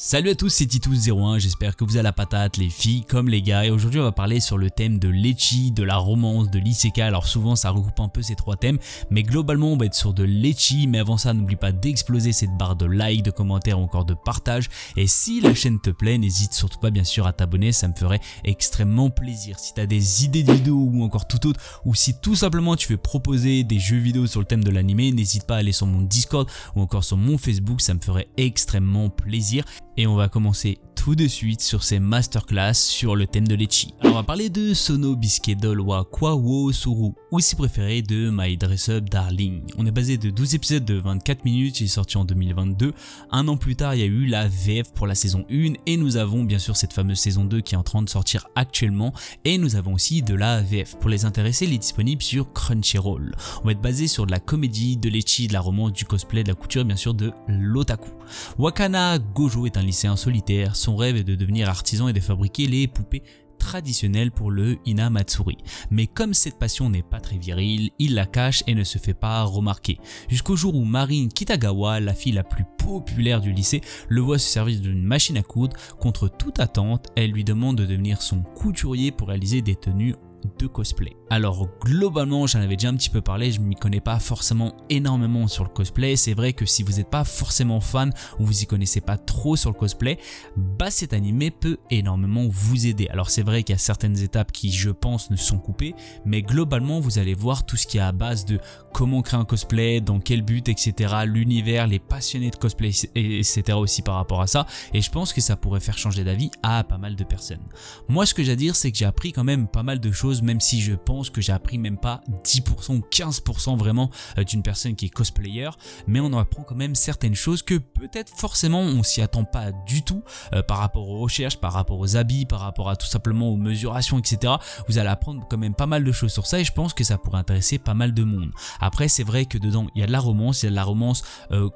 Salut à tous, c'est Titus01, j'espère que vous avez la patate, les filles comme les gars, et aujourd'hui on va parler sur le thème de l'ecchi, de la romance, de l'isekai. Alors souvent ça regroupe un peu ces trois thèmes, mais globalement on va être sur de l'ecchi, mais avant ça n'oublie pas d'exploser cette barre de like, de commentaires ou encore de partage, et si la chaîne te plaît, n'hésite surtout pas bien sûr à t'abonner, ça me ferait extrêmement plaisir. Si tu as des idées de vidéos ou encore tout autre, ou si tout simplement tu veux proposer des jeux vidéo sur le thème de l'anime, n'hésite pas à aller sur mon Discord ou encore sur mon Facebook, ça me ferait extrêmement plaisir. Et on va commencer tout de suite sur ces masterclass sur le thème de l'ecchi. Alors on va parler de Sono Bisque Doll wa Kwa wo Suru, ou si préféré de My Dress Up Darling. On est basé de 12 épisodes de 24 minutes, il est sorti en 2022. Un an plus tard, il y a eu la VF pour la saison 1 et nous avons bien sûr cette fameuse saison 2 qui est en train de sortir actuellement, et nous avons aussi de la VF. Pour les intéressés, il est disponible sur Crunchyroll. On va être basé sur de la comédie, de l'ecchi, de la romance, du cosplay, de la couture et bien sûr de l'otaku. Wakana Gojo est un lycéen solitaire, son rêve est de devenir artisan et de fabriquer les poupées traditionnelles pour le Hinamatsuri. Mais comme cette passion n'est pas très virile, il la cache et ne se fait pas remarquer. Jusqu'au jour où Marine Kitagawa, la fille la plus populaire du lycée, le voit se servir d'une machine à coudre. Contre toute attente, elle lui demande de devenir son couturier pour réaliser des tenues de cosplay. Alors globalement j'en avais déjà un petit peu parlé, je m'y connais pas forcément énormément sur le cosplay. C'est vrai que si vous n'êtes pas forcément fan ou vous y connaissez pas trop sur le cosplay, bah cet animé peut énormément vous aider. Alors c'est vrai qu'il y a certaines étapes qui je pense ne sont coupées, mais globalement vous allez voir tout ce qui est à base de comment créer un cosplay, dans quel but, etc. L'univers, les passionnés de cosplay, etc. aussi par rapport à ça, et je pense que ça pourrait faire changer d'avis à pas mal de personnes. Moi ce que j'ai à dire c'est que j'ai appris quand même pas mal de choses, même si je pense que j'ai appris même pas 10% ou 15% vraiment d'une personne qui est cosplayer, mais on en apprend quand même certaines choses que peut-être forcément on s'y attend pas du tout par rapport aux recherches, par rapport aux habits, par rapport à tout simplement aux mesurations, etc. Vous allez apprendre quand même pas mal de choses sur ça et je pense que ça pourrait intéresser pas mal de monde. Après c'est vrai que dedans il y a de la romance,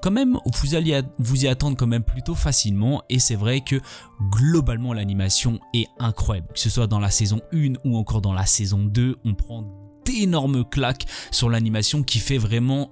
quand même vous allez vous y attendre quand même plutôt facilement, et c'est vrai que globalement l'animation est incroyable, que ce soit dans la saison 1 ou encore dans la saison 2, on prend d'énormes claques sur l'animation qui fait vraiment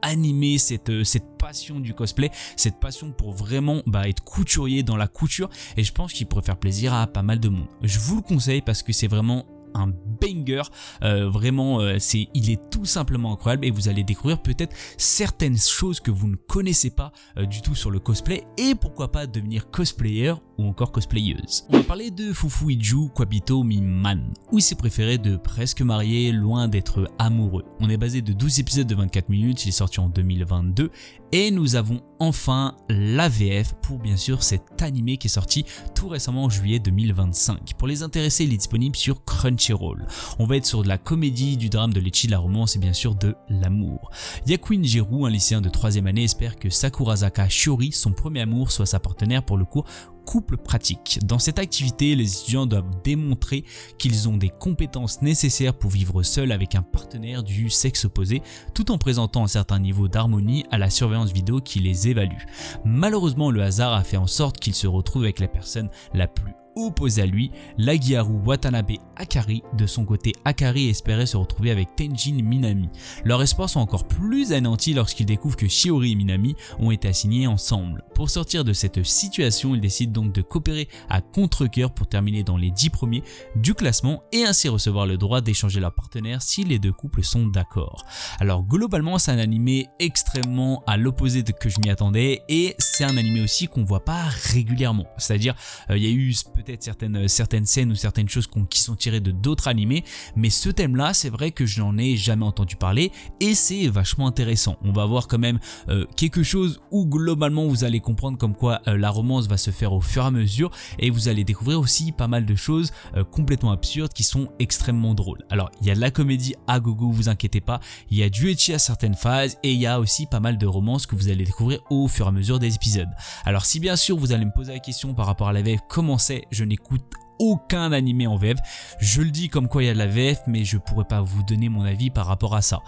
animer cette passion du cosplay, cette passion pour vraiment être couturier dans la couture, et je pense qu'il pourrait faire plaisir à pas mal de monde. Je vous le conseille parce que c'est vraiment un banger, il est tout simplement incroyable et vous allez découvrir peut-être certaines choses que vous ne connaissez pas du tout sur le cosplay, et pourquoi pas devenir cosplayer ou encore cosplayeuse. On va parler de Fufu Iju Kwabito Miman, ou si préféré de Presque Marié, Loin d'être amoureux. On est basé de 12 épisodes de 24 minutes, il est sorti en 2022, et nous avons enfin la VF pour bien sûr cet animé qui est sorti tout récemment en juillet 2025. Pour les intéressés, il est disponible sur Crunchyroll. On va être sur de la comédie, du drame, de l'ecchi, de la romance et bien sûr de l'amour. Yakuin Jiru, un lycéen de 3e année, espère que Sakurazaka Shiori, son premier amour, soit sa partenaire pour le cours couple pratique. Dans cette activité, les étudiants doivent démontrer qu'ils ont des compétences nécessaires pour vivre seuls avec un partenaire du sexe opposé, tout en présentant un certain niveau d'harmonie à la surveillance vidéo qui les évalue. Malheureusement, le hasard a fait en sorte qu'ils se retrouvent avec la personne la plus opposé à lui, Lagiharu Watanabe Akari. De son côté, Akari espérait se retrouver avec Tenjin Minami. Leurs espoirs sont encore plus anéantis lorsqu'ils découvrent que Shiori et Minami ont été assignés ensemble. Pour sortir de cette situation, ils décident donc de coopérer à contre-cœur pour terminer dans les 10 premiers du classement et ainsi recevoir le droit d'échanger leurs partenaires si les deux couples sont d'accord. Alors globalement, c'est un animé extrêmement à l'opposé de que je m'y attendais, et c'est un animé aussi qu'on voit pas régulièrement. C'est-à-dire, il y a eu peut-être certaines scènes ou certaines choses qui sont tirées de d'autres animés, mais ce thème là c'est vrai que je n'en ai jamais entendu parler et c'est vachement intéressant. On va voir quand même quelque chose où globalement vous allez comprendre comme quoi la romance va se faire au fur et à mesure, et vous allez découvrir aussi pas mal de choses complètement absurdes qui sont extrêmement drôles. Alors il y a de la comédie à gogo, vous inquiétez pas, il y a du ecchi à certaines phases, et il y a aussi pas mal de romances que vous allez découvrir au fur et à mesure des épisodes. Alors si bien sûr vous allez me poser la question par rapport à la VF, comment c'est, je n'écoute aucun animé en VF, je le dis comme quoi il y a de la VF, mais je pourrais pas vous donner mon avis par rapport à ça.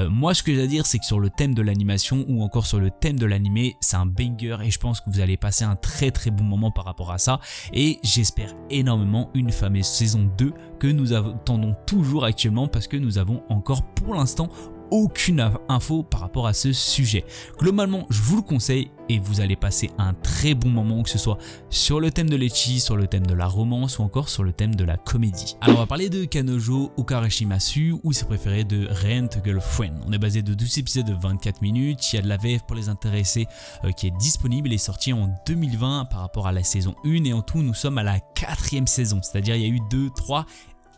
Moi ce que j'ai à dire c'est que sur le thème de l'animation ou encore sur le thème de l'animé, c'est un banger et je pense que vous allez passer un très bon moment par rapport à ça, et j'espère énormément une fameuse saison 2 que nous attendons toujours actuellement, parce que nous avons encore pour l'instant aucune info par rapport à ce sujet. Globalement, je vous le conseille et vous allez passer un très bon moment, que ce soit sur le thème de l'ecchi, sur le thème de la romance ou encore sur le thème de la comédie. Alors on va parler de Kanojo Okareshimasu ou ses préférés de Rent a Girlfriend. On est basé de 12 épisodes de 24 minutes, il y a de la VF pour les intéressés qui est disponible, il est sorti en 2020 par rapport à la saison 1 et en tout nous sommes à la 4e saison, c'est-à-dire il y a eu 2, 3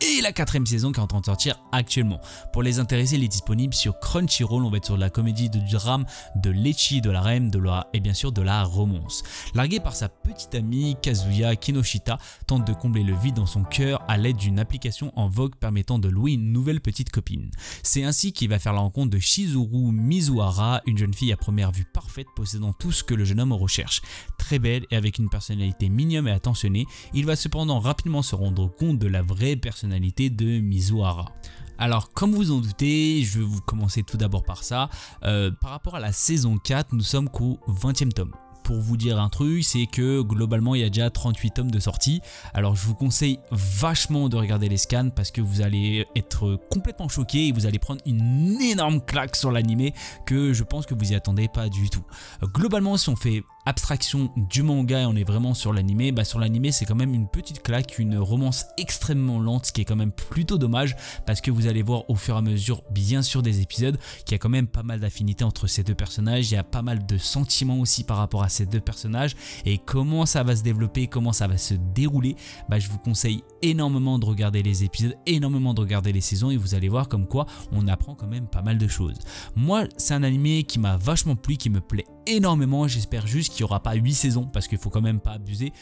et la 4e saison qui est en train de sortir actuellement. Pour les intéressés, il est disponible sur Crunchyroll, on va être sur de la comédie, du drame, de l'ecchi, de la rem, et bien sûr de la romance. Largué par sa petite amie Kazuya Kinoshita, tente de combler le vide dans son cœur à l'aide d'une application en vogue permettant de louer une nouvelle petite copine. C'est ainsi qu'il va faire la rencontre de Shizuru Mizuhara, une jeune fille à première vue parfaite possédant tout ce que le jeune homme recherche. Très belle et avec une personnalité mignonne et attentionnée, il va cependant rapidement se rendre compte de la vraie personnalité de Mizuhara. Alors comme vous en doutez, je vais vous commencer tout d'abord par ça. Par rapport à la saison 4, nous sommes qu'au 20e tome. Pour vous dire un truc, c'est que globalement il y a déjà 38 tomes de sortie. Alors je vous conseille vachement de regarder les scans parce que vous allez être complètement choqué et vous allez prendre une énorme claque sur l'animé que je pense que vous y attendez pas du tout. Globalement, si on fait abstraction du manga et on est vraiment sur l'animé, sur l'animé c'est quand même une petite claque, une romance extrêmement lente, ce qui est quand même plutôt dommage parce que vous allez voir au fur et à mesure bien sûr des épisodes qu'il y a quand même pas mal d'affinités entre ces deux personnages, il y a pas mal de sentiments aussi par rapport à ces deux personnages et comment ça va se développer, comment ça va se dérouler, je vous conseille énormément de regarder les épisodes, énormément de regarder les saisons et vous allez voir comme quoi on apprend quand même pas mal de choses. Moi c'est un animé qui m'a vachement plu, qui me plaît énormément, j'espère juste qu'il n'y aura pas 8 saisons parce qu'il faut quand même pas abuser,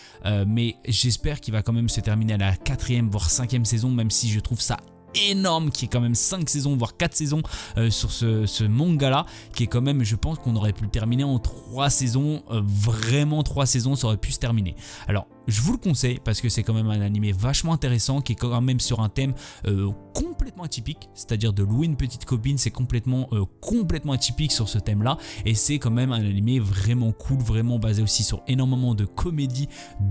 mais j'espère qu'il va quand même se terminer à la 4e voire 5e saison, même si je trouve ça énorme qu'il y ait quand même 5 saisons voire 4 saisons sur ce manga là, qui est quand même, je pense qu'on aurait pu le terminer en 3 saisons, vraiment 3 saisons ça aurait pu se terminer. Alors je vous le conseille parce que c'est quand même un animé vachement intéressant qui est quand même sur un thème complètement atypique, c'est-à-dire de louer une petite copine, c'est complètement atypique sur ce thème là et c'est quand même un animé vraiment cool, vraiment basé aussi sur énormément de comédie,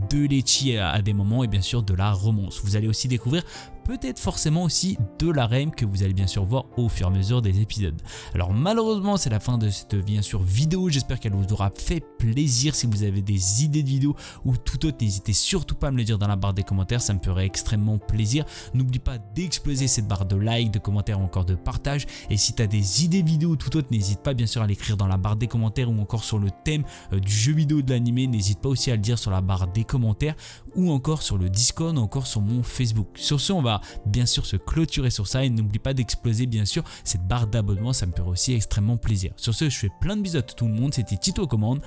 de l'ecchi à des moments et bien sûr de la romance. Vous allez aussi découvrir peut-être forcément aussi de la rem que vous allez bien sûr voir au fur et à mesure des épisodes. Alors malheureusement c'est la fin de cette bien sûr vidéo, j'espère qu'elle vous aura fait plaisir. Si vous avez des idées de vidéos ou tout autre, n'hésitez surtout pas à me le dire dans la barre des commentaires, ça me ferait extrêmement plaisir. N'oublie pas d'exploser cette barre de like, de commentaires ou encore de partage, et si tu as des idées de vidéos ou tout autre, n'hésite pas bien sûr à l'écrire dans la barre des commentaires ou encore sur le thème du jeu vidéo de l'animé, n'hésite pas aussi à le dire sur la barre des commentaires ou encore sur le Discord ou encore sur mon Facebook. Sur ce on va bien sûr se clôturer sur ça et n'oublie pas d'exploser bien sûr cette barre d'abonnement, ça me ferait aussi extrêmement plaisir. Sur ce je fais plein de bisous à tout le monde, c'était Tito aux commandes.